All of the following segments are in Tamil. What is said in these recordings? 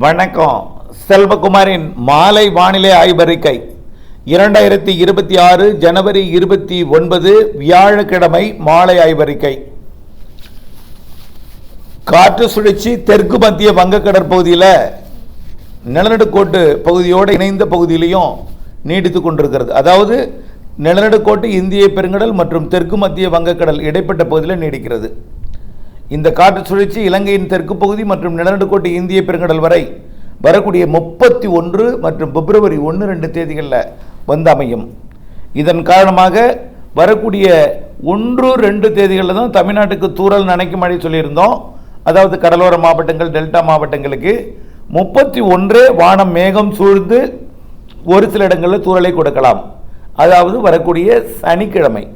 வணக்கம். செல்வகுமாரின் மாலை வானிலை ஆய்வறிக்கை 2026 ஜனவரி 29 வியாழக்கிழமை மாலை ஆய்வறிக்கை. காற்று சுழற்சி தெற்கு மத்திய வங்கக்கடற்பகுதியில் நிலநடுக்கோட்டு பகுதியோடு இணைந்த பகுதியிலையும் நீடித்து கொண்டிருக்கிறது. அதாவது நிலநடுக்கோட்டு இந்திய பெருங்கடல் மற்றும் தெற்கு மத்திய வங்கக்கடல் இடைப்பட்ட பகுதியில் நீடிக்கிறது. இந்த காற்று சுழற்சி இலங்கையின் தெற்கு பகுதி மற்றும் நிலநடுக்கோட்டு இந்திய பெருங்கடல் வரை வரக்கூடிய 31 மற்றும் பிப்ரவரி 1-2 தேதிகளில் வந்து அமையும். இதன் காரணமாக வரக்கூடிய 1-2 தேதிகளில் தான் தமிழ்நாட்டுக்கு தூறல் நனைக்கும் மழை சொல்லியிருந்தோம். அதாவது கடலோர மாவட்டங்கள், டெல்டா மாவட்டங்களுக்கு 31 வானம் மேகம் சூழ்ந்து ஒரு சில இடங்களில் தூறலை கொடுக்கலாம். அதாவது வரக்கூடிய சனிக்கிழமை,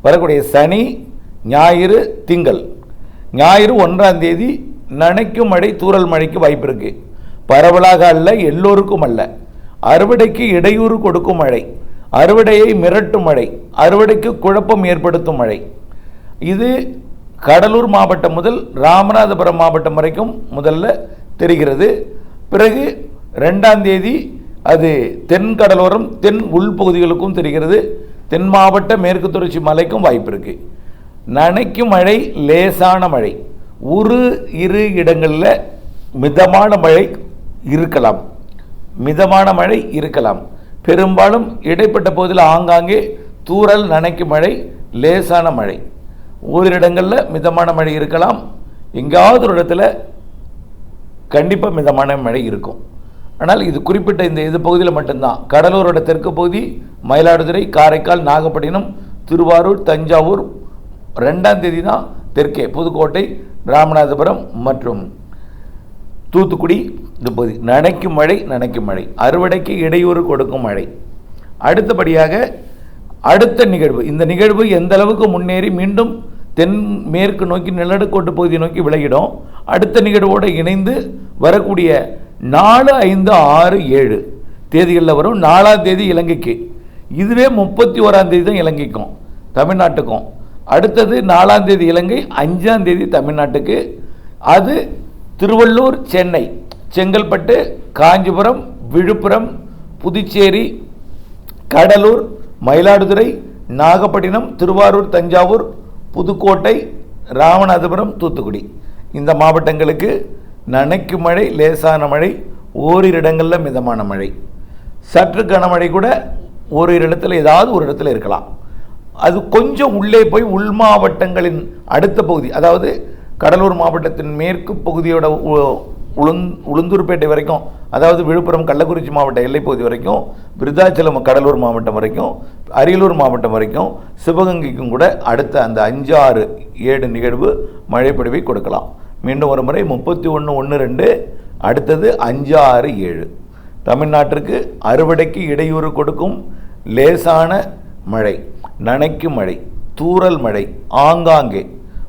வரக்கூடிய சனி, ஞாயிறு, திங்கள். ஞாயிறு 1ஆம் தேதி நனைக்கும் மழை, தூறல் மழைக்கு வாய்ப்பு இருக்கு. பரவலாக அல்ல, எல்லோருக்கும் அல்ல. அறுவடைக்கு இடையூறு கொடுக்கும் மழை, அறுவடையை மிரட்டும் மழை, அறுவடைக்கு குழப்பம் ஏற்படுத்தும் மழை. இது கடலூர் மாவட்டம் முதல் ராமநாதபுரம் மாவட்டம் வரைக்கும் முதல்ல தெரிகிறது. பிறகு 2ஆம் தேதி அது தென் கடலோரம், தென் உள்பகுதிகளுக்கும் தெரிகிறது. தென் மாவட்ட மேற்கு தொடர்ச்சி மலைக்கும் வாய்ப்பு இருக்கு. நனைக்கும் மழை, லேசான மழை, இரு இடங்களில் மிதமான மழை இருக்கலாம். மிதமான மழை இருக்கலாம். பெரும்பாலும் இடைப்பட்ட பகுதியில் ஆங்காங்கே தூறல், நனைக்கும் மழை, லேசான மழை. ஓரிரு இடங்களில் மிதமான மழை இருக்கலாம். எங்காவது ஒரு இடத்துல கண்டிப்பாக மிதமான மழை இருக்கும். ஆனால் இது குறிப்பிட்ட இந்த பகுதியில் மட்டும்தான். கடலூரோட தெற்கு பகுதி, மயிலாடுதுறை, காரைக்கால், நாகப்பட்டினம், திருவாரூர், தஞ்சாவூர் 2ஆம் தேதி தான் தெற்கே புதுக்கோட்டை, ராமநாதபுரம் மற்றும் தூத்துக்குடி இந்த பகுதி நனைக்கும் மழை, அறுவடைக்கு இடையூறு கொடுக்கும் மழை. அடுத்தபடியாக அடுத்த நிகழ்வு, இந்த நிகழ்வு எந்த அளவுக்கு முன்னேறி மீண்டும் தென் மேற்கு நோக்கி நிலநடுக்கோட்டு பகுதியை நோக்கி விலகிடும். அடுத்த நிகழ்வோடு இணைந்து வரக்கூடிய 4, 5, 6, 7 தேதிகளில் வரும். 4ஆம் தேதி இலங்கைக்கு, இதுவே 31ஆம் தேதி தான் இலங்கைக்கும் தமிழ்நாட்டுக்கும். அடுத்தது 4ஆம் தேதி இலங்கை, 5ஆம் தேதி தமிழ்நாட்டுக்கு. அது திருவள்ளூர், சென்னை, செங்கல்பட்டு, காஞ்சிபுரம், விழுப்புரம், புதுச்சேரி, கடலூர், மயிலாடுதுறை, நாகப்பட்டினம், திருவாரூர், தஞ்சாவூர், புதுக்கோட்டை, ராமநாதபுரம், தூத்துக்குடி இந்த மாவட்டங்களுக்கு நனைக்கும் மழை, லேசான மழை, ஓரிரு இடங்களில் மிதமான மழை, சற்று கனமழை கூட ஓரிரு இடத்துல ஏதாவது ஒரு இடத்துல இருக்கலாம். அது கொஞ்சம் உள்ளே போய் உள் மாவட்டங்களின் அடுத்த பகுதி, அதாவது கடலூர் மாவட்டத்தின் மேற்கு பகுதியோட உளுந்தூர்பேட்டை வரைக்கும், அதாவது விழுப்புரம், கள்ளக்குறிச்சி மாவட்ட எல்லைப்பகுதி வரைக்கும், விருத்தாச்சலம் கடலூர் மாவட்டம் வரைக்கும், அரியலூர் மாவட்டம் வரைக்கும், சிவகங்கைக்கும் கூட அடுத்த அந்த 5, 6, 7 நிகழ்வு மழைப்பொழிவை கொடுக்கலாம். மீண்டும் ஒரு முறை 31, 1, 2, அடுத்தது 5, 6, 7 தமிழ்நாட்டிற்கு அறுவடைக்கு இடையூறு கொடுக்கும் லேசான மழை, நனைக்கும் மழை, தூறல் மழை ஆங்காங்கே.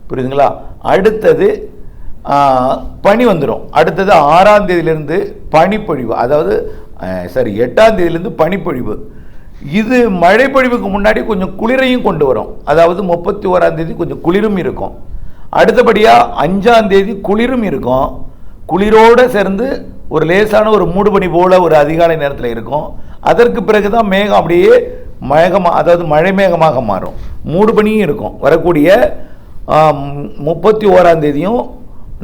புரியுதுங்களா? அடுத்தது பனி வந்துடும். அடுத்தது 6ஆம் தேதியிலிருந்து பனிப்பொழிவு, அதாவது 8ஆம் தேதியிலிருந்து பனிப்பொழிவு. இது மழைப்பொழிவுக்கு முன்னாடி கொஞ்சம் குளிரையும் கொண்டு வரும். அதாவது 31ஆம் தேதி கொஞ்சம் குளிரும் இருக்கும். அடுத்தபடியாக 5ஆம் தேதி குளிரும் இருக்கும். குளிரோடு சேர்ந்து ஒரு லேசான ஒரு மூடுபனி போல ஒரு அதிகாலை நேரத்தில் இருக்கும். அதற்கு பிறகு தான் மேகம் அப்படியே மேகமாக, அதாவது மழை மேகமாக மாறும். மூடுபனியும் இருக்கும். வரக்கூடிய 31ஆம் தேதியும்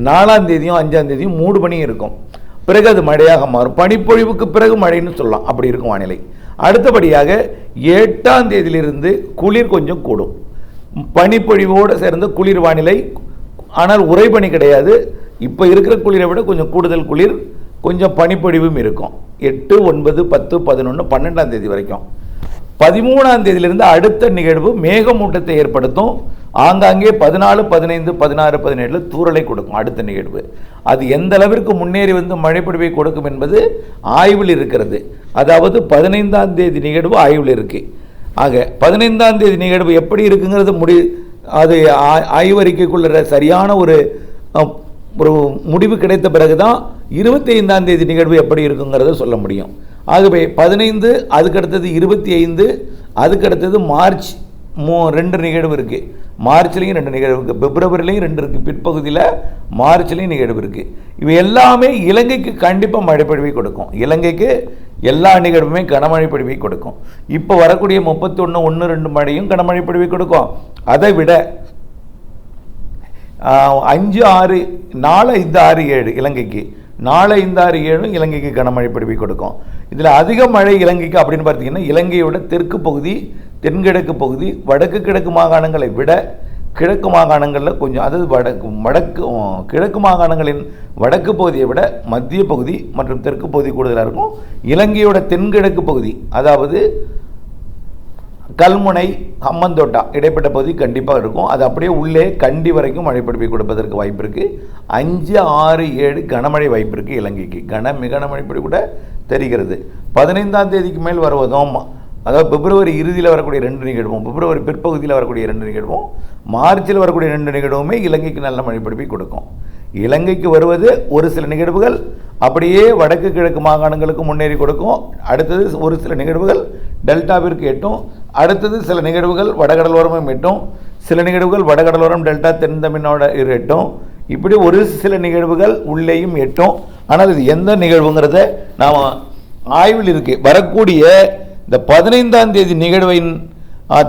4ஆம் தேதியும் 5ஆம் தேதியும் மூடுபனியும் இருக்கும். பிறகு அது மழையாக மாறும். பனிப்பொழிவுக்கு பிறகு மழைன்னு சொல்லலாம். அப்படி இருக்கும் வானிலை. அடுத்தபடியாக 8ஆம் தேதியிலிருந்து குளிர் கொஞ்சம் கூடும். பனிப்பொழிவோடு சேர்ந்த குளிர் வானிலை. ஆனால் உறைபனி கிடையாது. இப்போ இருக்கிற குளிரை விட கொஞ்சம் கூடுதல் குளிர், கொஞ்சம் பனிப்பொழிவும் இருக்கும். 8, 9, 10, 11, 12ஆம் தேதி வரைக்கும். 13ஆம் தேதியிலிருந்து அடுத்த நிகழ்வு மேகமூட்டத்தை ஏற்படுத்தும். ஆங்காங்கே 14, 15, 16, 17 தூறலை கொடுக்கும். அடுத்த நிகழ்வு அது எந்த அளவிற்கு முன்னேறி வந்து மழைப்பொழிவை கொடுக்கும் என்பது ஆய்வில் இருக்கிறது. அதாவது 15ஆம் தேதி நிகழ்வு ஆய்வில் இருக்கு. ஆக 15ஆம் தேதி நிகழ்வு எப்படி இருக்குங்கிறது அது ஆய்வறிக்கைக்குள்ள சரியான ஒரு முடிவு கிடைத்த பிறகுதான் 25ஆம் தேதி நிகழ்வு எப்படி இருக்குங்கிறத சொல்ல முடியும். ஆகவே 15, அதுக்கடுத்தது 25, அதுக்கடுத்தது மார்ச் 2 நிகழ்வு இருக்குது. மார்ச்லேயும் 2 நிகழ்வு இருக்குது, பிப்ரவரிலையும் 2 இருக்குது, பிற்பகுதியில் மார்ச்லேயும் நிகழ்வு இருக்குது. இவை எல்லாமே இலங்கைக்கு கண்டிப்பாக மழை பொழிவை கொடுக்கும். இலங்கைக்கு எல்லா நிகழ்வுமே கனமழை பொழிவை கொடுக்கும். இப்போ வரக்கூடிய 31-1-2 மழையும் கனமழை பொழிவை கொடுக்கும். அதை விட 5, 6, 4, 5, 6, 7 இலங்கைக்கு 4, 5, 6, 7 இலங்கைக்கு கனமழை பொழிவை கொடுக்கும். இதில் அதிக மழை இலங்கைக்கு அப்படின்னு பார்த்தீங்கன்னா இலங்கையோட தெற்கு பகுதி, தென்கிழக்கு பகுதி, வடக்கு கிழக்கு மாகாணங்களை விட கிழக்கு மாகாணங்களில் கொஞ்சம், அதாவது கிழக்கு மாகாணங்களின் வடக்கு பகுதியை விட மத்திய பகுதி மற்றும் தெற்கு பகுதி கூடுதலாக இருக்கும். இலங்கையோட தென்கிழக்கு பகுதி, அதாவது கல்முனை, ஹம்மந்தோட்டா இடைப்பட்ட பகுதி கண்டிப்பாக இருக்கும். அது அப்படியே உள்ளே கண்டி வரைக்கும் மழை பொழிவை கொடுப்பதற்கு வாய்ப்பு இருக்குது. 5, 6, 7 கனமழை வாய்ப்பு இருக்குது இலங்கைக்கு. மிக கனமழை பொழிவு கூட தெரிகிறது. 15ஆம் தேதிக்கு மேல் வருவதும், அதாவது பிப்ரவரி இறுதியில் வரக்கூடிய 2 நிகழ்வும், பிப்ரவரி பிற்பகுதியில் வரக்கூடிய 2 நிகழ்வும், மார்ச்சில் வரக்கூடிய 2 நிகழ்வுமே இலங்கைக்கு நல்ல மழை பொழிவை கொடுக்கும். இலங்கைக்கு வருவது ஒரு சில நிகழ்வுகள் அப்படியே வடக்கு கிழக்கு மாகாணங்களுக்கு முன்னேறி கொடுக்கும். அடுத்தது ஒரு சில நிகழ்வுகள் டெல்டாவிற்கு எட்டும். அடுத்தது சில நிகழ்வுகள் வடகடலோரமும் எட்டும். சில நிகழ்வுகள் வடகடலோரம், டெல்டா, தென் தமிழ்நாடு எட்டும். இப்படி ஒரு சில நிகழ்வுகள் உள்ளேயும் எட்டும். ஆனால் இது எந்த நிகழ்வுங்கிறத நாம் ஆய்வில் இருக்கு. வரக்கூடிய இந்த 15ஆம் தேதி நிகழ்வின்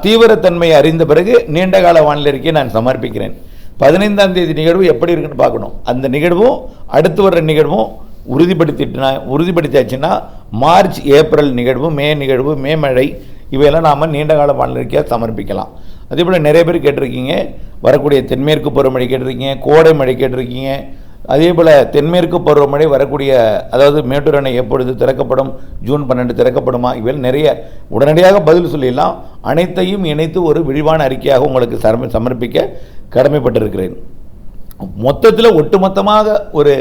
தீவிரத்தன்மையை அறிந்த பிறகு நீண்டகால வானிலை அறிக்கையை நான் சமர்ப்பிக்கிறேன். 15ஆம் தேதி நிகழ்வு எப்படி இருக்குன்னு பார்க்கணும். அந்த நிகழ்வும் அடுத்து வர்ற நிகழ்வும் உறுதிப்படுத்தியாச்சுன்னா மார்ச், ஏப்ரல் நிகழ்வு, மே நிகழ்வு, மே மழை, இவையெல்லாம் நாம் நீண்டகால வானிலை அறிக்கையாக சமர்ப்பிக்கலாம். அதே போல் நிறைய பேர் கேட்டிருக்கீங்க, வரக்கூடிய தென்மேற்கு பருவமழை கேட்டிருக்கீங்க, கோடை மழை கேட்டிருக்கீங்க. அதே போல் தென்மேற்கு பருவமழை வரக்கூடிய, அதாவது மேட்டூர் அணை எப்பொழுது திறக்கப்படும், ஜூன் 12 திறக்கப்படுமா, இவையில் நிறைய உடனடியாக பதில் சொல்லிடலாம். அனைத்தையும் இணைத்து ஒரு விரிவான அறிக்கையாக உங்களுக்கு சமர்ப்பிக்க கடமைப்பட்டிருக்கிறேன். மொத்தத்தில் ஒட்டுமொத்தமாக ஒரு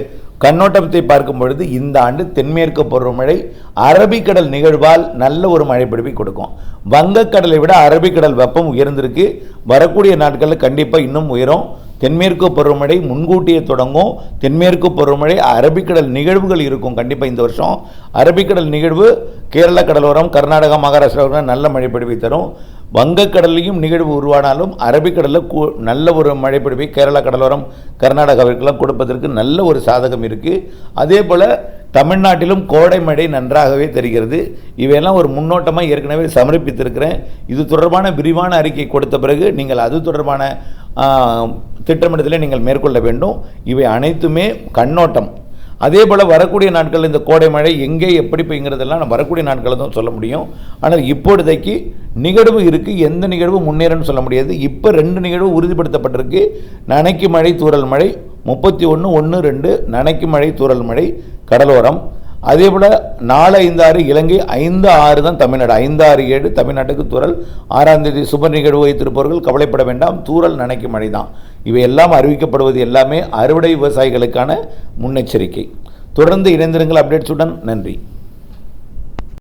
கண்ணோட்டத்தை பார்க்கும் பொழுது இந்த ஆண்டு தென்மேற்கு பருவமழை அரபிக்கடல் நிகழ்வால் நல்ல ஒரு மழை பொழிவை கொடுக்கும். வங்கக்கடலை விட அரபிக்கடல் வெப்பம் உயர்ந்திருக்கு. வரக்கூடிய நாட்களில் கண்டிப்பாக இன்னும் உயரும். தென்மேற்கு பருவமழை முன்கூட்டியே தொடங்கும். தென்மேற்கு பருவமழை அரபிக்கடல் நிகழ்வுகள் இருக்கும். கண்டிப்பாக இந்த வருஷம் அரபிக்கடல் நிகழ்வு கேரள கடலோரம், கர்நாடகா, மகாராஷ்டிரா நல்ல மழை பொழிவை தரும். வங்கக்கடலையும் நிகழ்வு உருவானாலும் அரபிக்கடலில் நல்ல ஒரு மழை பொழிவை கேரள கடலோரம், கர்நாடகாவிற்கெல்லாம் கொடுப்பதற்கு நல்ல ஒரு சாதகம் இருக்குது. அதே போல் தமிழ்நாட்டிலும் கோடை மழை நன்றாகவே தெரிகிறது. இவையெல்லாம் ஒரு முன்னோட்டமாக ஏற்கனவே சமர்ப்பித்திருக்கிறேன். இது தொடர்பான விரிவான அறிக்கை கொடுத்த பிறகு நீங்கள் அது தொடர்பான திட்டமிடுதலை நீங்கள் மேற்கொள்ள வேண்டும். இவை அனைத்துமே கண்ணோட்டம். அதே போல் வரக்கூடிய நாட்களில் இந்த கோடை மழை எங்கே எப்படி பெய்யுங்கிறதெல்லாம் நம்ம வரக்கூடிய நாட்களில் தான் சொல்ல முடியும். ஆனால் இப்பொழுதைக்கு நிகழ்வு இருக்குது, எந்த நிகழ்வு முன்னேறன்னு சொல்ல முடியாது. இப்போ 2 நிகழ்வு உறுதிப்படுத்தப்பட்டிருக்கு. நனைக்கு மழை, தூறல் மழை 31-1-2 நனைக்கு மழை, தூறல் மழை கடலோரம். அதே போல் 4, 5, 6 இலங்கை, 5, 6 தான் தமிழ்நாடு, 5, 6, 7 தமிழ்நாட்டுக்கு தூறல். 6ஆம் தேதி சுப நிகழ்வு வைத்திருப்பவர்கள் கவலைப்பட வேண்டாம், தூறல் நனைக்கு மழை தான். இவை எல்லாம் அறிவிக்கப்படுவது எல்லாமே அறுவடை விவசாயிகளுக்கான முன்னெச்சரிக்கை. தொடர்ந்து இணைந்திருங்கள் அப்டேட்ஸுடன். நன்றி.